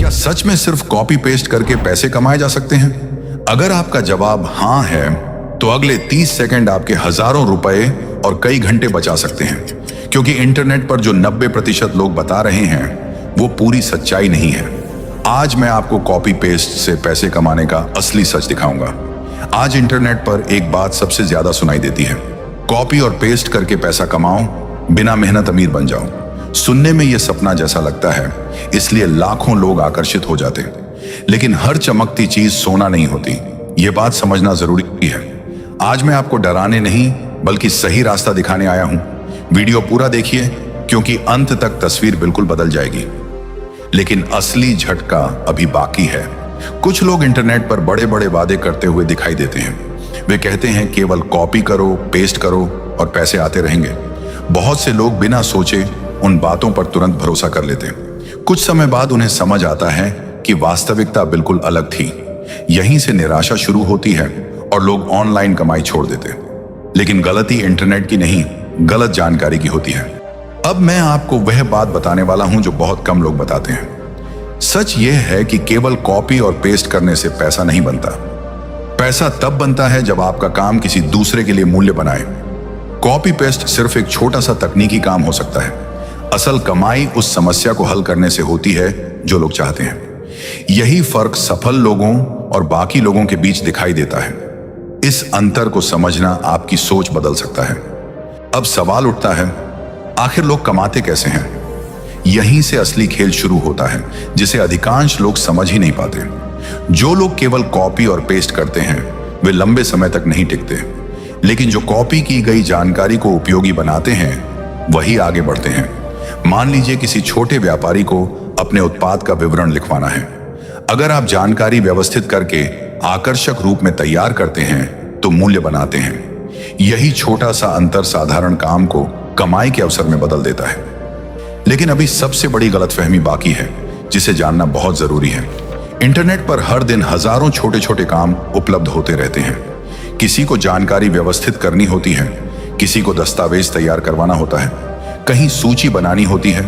क्या सच में सिर्फ कॉपी पेस्ट करके पैसे कमाए जा सकते हैं? अगर आपका जवाब हाँ है तो अगले 30 सेकंड आपके हजारों रुपए और कई घंटे बचा सकते हैं, क्योंकि इंटरनेट पर जो 90% लोग बता रहे हैं वो पूरी सच्चाई नहीं है। आज मैं आपको कॉपी पेस्ट से पैसे कमाने का असली सच दिखाऊंगा। आज इंटरनेट पर एक बात सबसे ज्यादा सुनाई देती है, कॉपी और पेस्ट करके पैसा कमाओ, बिना मेहनत अमीर बन जाओ। सुनने में यह सपना जैसा लगता है, इसलिए लाखों लोग आकर्षित हो जाते हैं। लेकिन हर चमकती चीज सोना नहीं होती, यह बात समझना जरूरी है। आज मैं आपको डराने नहीं बल्कि सही रास्ता दिखाने आया हूं। वीडियो पूरा देखिए, क्योंकि अंत तक तस्वीर बिल्कुल बदल जाएगी। लेकिन असली झटका अभी बाकी है। कुछ लोग इंटरनेट पर बड़े बड़े वादे करते हुए दिखाई देते हैं। वे कहते हैं केवल कॉपी करो, पेस्ट करो और पैसे आते रहेंगे। बहुत से लोग बिना सोचे उन बातों पर तुरंत भरोसा कर लेते हैं। कुछ समय बाद उन्हें समझ आता है कि वास्तविकता बिल्कुल अलग थी। यहीं से निराशा शुरू होती है और लोग ऑनलाइन कमाई छोड़ देते हैं। लेकिन गलती इंटरनेट की नहीं, गलत जानकारी की होती है। अब मैं आपको वह बात बताने वाला हूं जो बहुत कम लोग बताते हैं। सच यह है कि केवल कॉपी और पेस्ट करने से पैसा नहीं बनता। पैसा तब बनता है जब आपका काम किसी दूसरे के लिए मूल्य बनाए। कॉपी पेस्ट सिर्फ एक छोटा सा तकनीकी काम हो सकता है। असल कमाई उस समस्या को हल करने से होती है जो लोग चाहते हैं। यही फर्क सफल लोगों और बाकी लोगों के बीच दिखाई देता है। इस अंतर को समझना आपकी सोच बदल सकता है। अब सवाल उठता है, आखिर लोग कमाते कैसे हैं? यहीं से असली खेल शुरू होता है, जिसे अधिकांश लोग समझ ही नहीं पाते। जो लोग केवल कॉपी और पेस्ट करते हैं वे लंबे समय तक नहीं टिकते, लेकिन जो कॉपी की गई जानकारी को उपयोगी बनाते हैं वही आगे बढ़ते हैं। मान लीजिए किसी छोटे व्यापारी को अपने उत्पाद का विवरण लिखवाना है। अगर आप जानकारी व्यवस्थित करके आकर्षक रूप में तैयार करते हैं तो मूल्य बनाते हैं। यही छोटा सा अंतर साधारण काम को कमाई के अवसर में बदल देता है। लेकिन अभी सबसे बड़ी गलतफहमी बाकी है, जिसे जानना बहुत जरूरी है। इंटरनेट पर हर दिन हजारों छोटे छोटे काम उपलब्ध होते रहते हैं। किसी को जानकारी व्यवस्थित करनी होती है, किसी को दस्तावेज तैयार करवाना होता है, कहीं सूची बनानी होती है,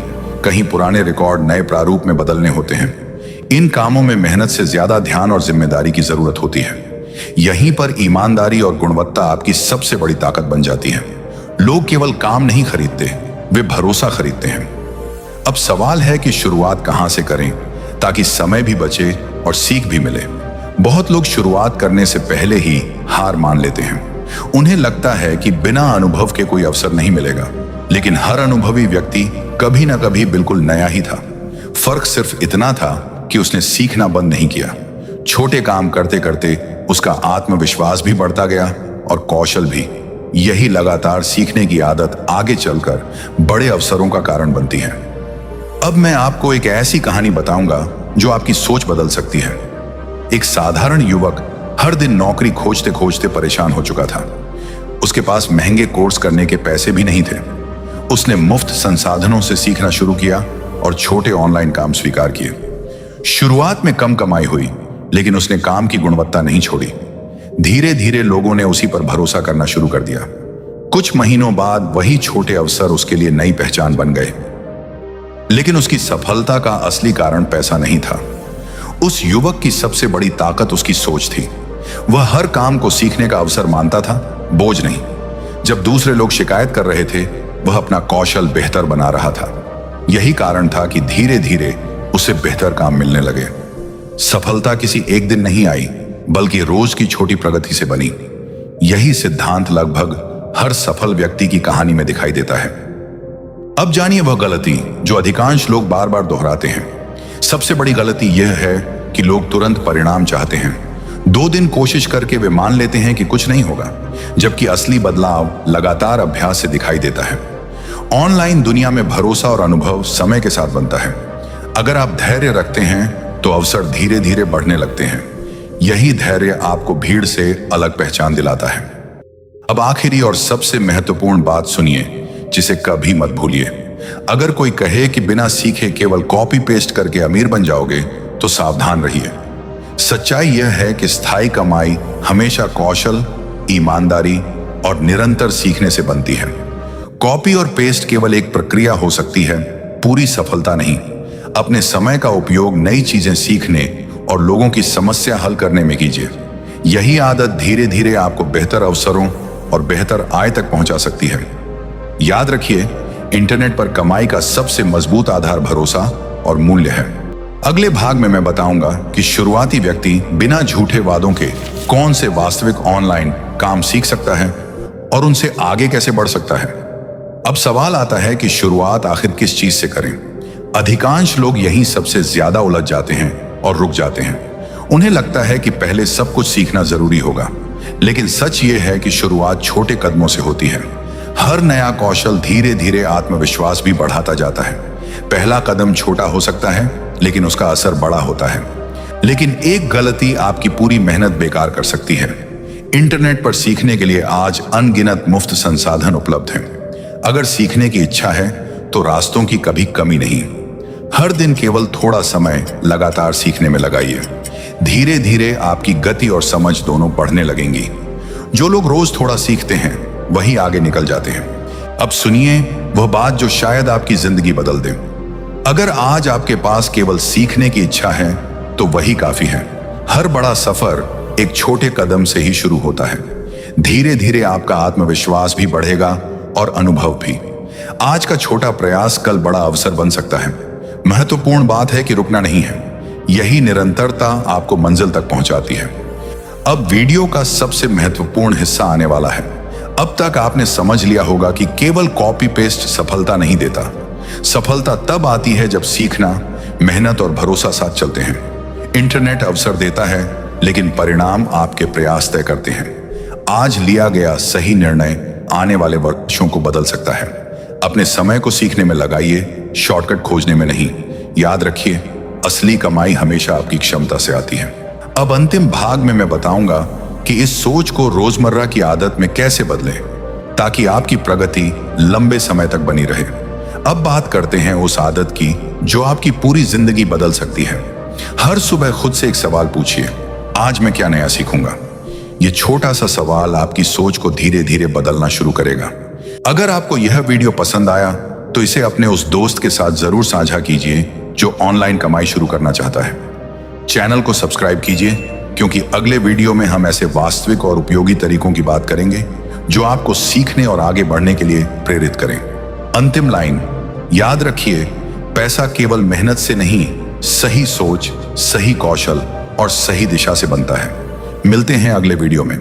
कहीं पुराने रिकॉर्ड नए प्रारूप में बदलने होते हैं। इन कामों में मेहनत से ज्यादा ध्यान और जिम्मेदारी की जरूरत होती है। यहीं पर ईमानदारी और गुणवत्ता आपकी सबसे बड़ी ताकत बन जाती है। लोग केवल काम नहीं खरीदते, वे भरोसा खरीदते हैं। अब सवाल है कि शुरुआत कहां से करें ताकि समय भी बचे और सीख भी मिले। बहुत लोग शुरुआत करने से पहले ही हार मान लेते हैं। उन्हें लगता है कि बिना अनुभव के कोई अवसर नहीं मिलेगा, लेकिन हर अनुभवी व्यक्ति कभी ना कभी बिल्कुल नया ही था। फर्क सिर्फ इतना था कि उसने सीखना बंद नहीं किया। छोटे काम करते करते उसका आत्मविश्वास भी बढ़ता गया और कौशल भी। यही लगातार सीखने की आदत आगे चलकर बड़े अवसरों का कारण बनती है। अब मैं आपको एक ऐसी कहानी बताऊंगा जो आपकी सोच बदल सकती है। एक साधारण युवक हर दिन नौकरी खोजते खोजते परेशान हो चुका था। उसके पास महंगे कोर्स करने के पैसे भी नहीं थे। उसने मुफ्त संसाधनों से सीखना शुरू किया और छोटे ऑनलाइन काम स्वीकार किए। शुरुआत में कम कमाई हुई, लेकिन उसने काम की गुणवत्ता नहीं छोड़ी। धीरे धीरे लोगों ने उसी पर भरोसा करना शुरू कर दिया। कुछ महीनों बाद वही छोटे अवसर उसके लिए नई पहचान बन गए। लेकिन उसकी सफलता का असली कारण पैसा नहीं था। उस युवक की सबसे बड़ी ताकत उसकी सोच थी। वह हर काम को सीखने का अवसर मानता था, बोझ नहीं। जब दूसरे लोग शिकायत कर रहे थे, वह अपना कौशल बेहतर बना रहा था। यही कारण था कि धीरे धीरे उसे बेहतर काम मिलने लगे। सफलता किसी एक दिन नहीं आई, बल्कि रोज की छोटी प्रगति से बनी। यही सिद्धांत लगभग हर सफल व्यक्ति की कहानी में दिखाई देता है। अब जानिए वह गलती जो अधिकांश लोग बार बार दोहराते हैं। सबसे बड़ी गलती यह है कि लोग तुरंत परिणाम चाहते हैं। 2 दिन कोशिश करके वे मान लेते हैं कि कुछ नहीं होगा, जबकि असली बदलाव लगातार अभ्यास से दिखाई देता है। ऑनलाइन दुनिया में भरोसा और अनुभव समय के साथ बनता है। अगर आप धैर्य रखते हैं तो अवसर धीरे धीरे बढ़ने लगते हैं। यही धैर्य आपको भीड़ से अलग पहचान दिलाता है। अब आखिरी और सबसे महत्वपूर्ण बात सुनिए, जिसे कभी मत भूलिए। अगर कोई कहे कि बिना सीखे केवल कॉपी पेस्ट करके अमीर बन जाओगे, तो सावधान रहिए। सच्चाई यह है कि स्थायी कमाई हमेशा कौशल, ईमानदारी और निरंतर सीखने से बनती है। कॉपी और पेस्ट केवल एक प्रक्रिया हो सकती है, पूरी सफलता नहीं। अपने समय का उपयोग नई चीजें सीखने और लोगों की समस्या हल करने में कीजिए। यही आदत धीरे धीरे आपको बेहतर अवसरों और बेहतर आय तक पहुंचा सकती है। याद रखिए, इंटरनेट पर कमाई का सबसे मजबूत आधार भरोसा और मूल्य है। अगले भाग में मैं बताऊंगा कि शुरुआती व्यक्ति बिना झूठे वादों के कौन से वास्तविक ऑनलाइन काम सीख सकता है और उनसे आगे कैसे बढ़ सकता है। अब सवाल आता है कि शुरुआत आखिर किस चीज से करें। अधिकांश लोग यहीं सबसे ज्यादा उलझ जाते हैं और रुक जाते हैं। उन्हें लगता है कि पहले सब कुछ सीखना जरूरी होगा, लेकिन सच ये है कि शुरुआत छोटे कदमों से होती है। हर नया कौशल धीरे धीरे आत्मविश्वास भी बढ़ाता जाता है। पहला कदम छोटा हो सकता है, लेकिन उसका असर बड़ा होता है। लेकिन एक गलती आपकी पूरी मेहनत बेकार कर सकती है। इंटरनेट पर सीखने के लिए आज अनगिनत मुफ्त संसाधन उपलब्ध हैं। अगर सीखने की इच्छा है तो रास्तों की कभी कमी नहीं। हर दिन केवल थोड़ा समय लगातार सीखने में लगाइए। धीरे धीरे आपकी गति और समझ दोनों बढ़ने लगेंगी। जो लोग रोज थोड़ा सीखते हैं वही आगे निकल जाते हैं। अब सुनिए वह बात जो शायद आपकी जिंदगी बदल दे। अगर आज आपके पास केवल सीखने की इच्छा है तो वही काफी है। हर बड़ा सफर एक छोटे कदम से ही शुरू होता है। धीरे धीरे आपका आत्मविश्वास भी बढ़ेगा और अनुभव भी। आज का छोटा प्रयास कल बड़ा अवसर बन सकता है। महत्वपूर्ण बात है कि रुकना नहीं है। यही निरंतरता आपको मंजिल तक पहुंचाती है। अब वीडियो का सबसे महत्वपूर्ण हिस्सा आने वाला है। अब तक आपने समझ लिया होगा कि केवल कॉपी पेस्ट सफलता नहीं देता। सफलता तब आती है जब सीखना, मेहनत और भरोसा साथ चलते हैं। इंटरनेट अवसर देता है, लेकिन परिणाम आपके प्रयास तय करते हैं। आज लिया गया सही निर्णय आने वाले वर्षों को बदल सकता है। अपने समय को सीखने में लगाइए, शॉर्टकट खोजने में नहीं। याद रखिए, असली कमाई हमेशा आपकी क्षमता से आती है। अब अंतिम भाग में मैं बताऊंगा कि इस सोच को रोजमर्रा की आदत में कैसे बदलें ताकि आपकी प्रगति लंबे समय तक बनी रहे। अब बात करते हैं उस आदत की जो आपकी पूरी जिंदगी बदल सकती है। हर सुबह खुद से एक सवाल पूछिए, आज मैं क्या नया सीखूंगा। ये छोटा सा सवाल आपकी सोच को धीरे धीरे बदलना शुरू करेगा। अगर आपको यह वीडियो पसंद आया तो इसे अपने उस दोस्त के साथ जरूर साझा कीजिए जो ऑनलाइन कमाई शुरू करना चाहता है। चैनल को सब्सक्राइब कीजिए, क्योंकि अगले वीडियो में हम ऐसे वास्तविक और उपयोगी तरीकों की बात करेंगे जो आपको सीखने और आगे बढ़ने के लिए प्रेरित करें। अंतिम लाइन याद रखिए, पैसा केवल मेहनत से नहीं, सही सोच, सही कौशल और सही दिशा से बनता है। मिलते हैं अगले वीडियो में।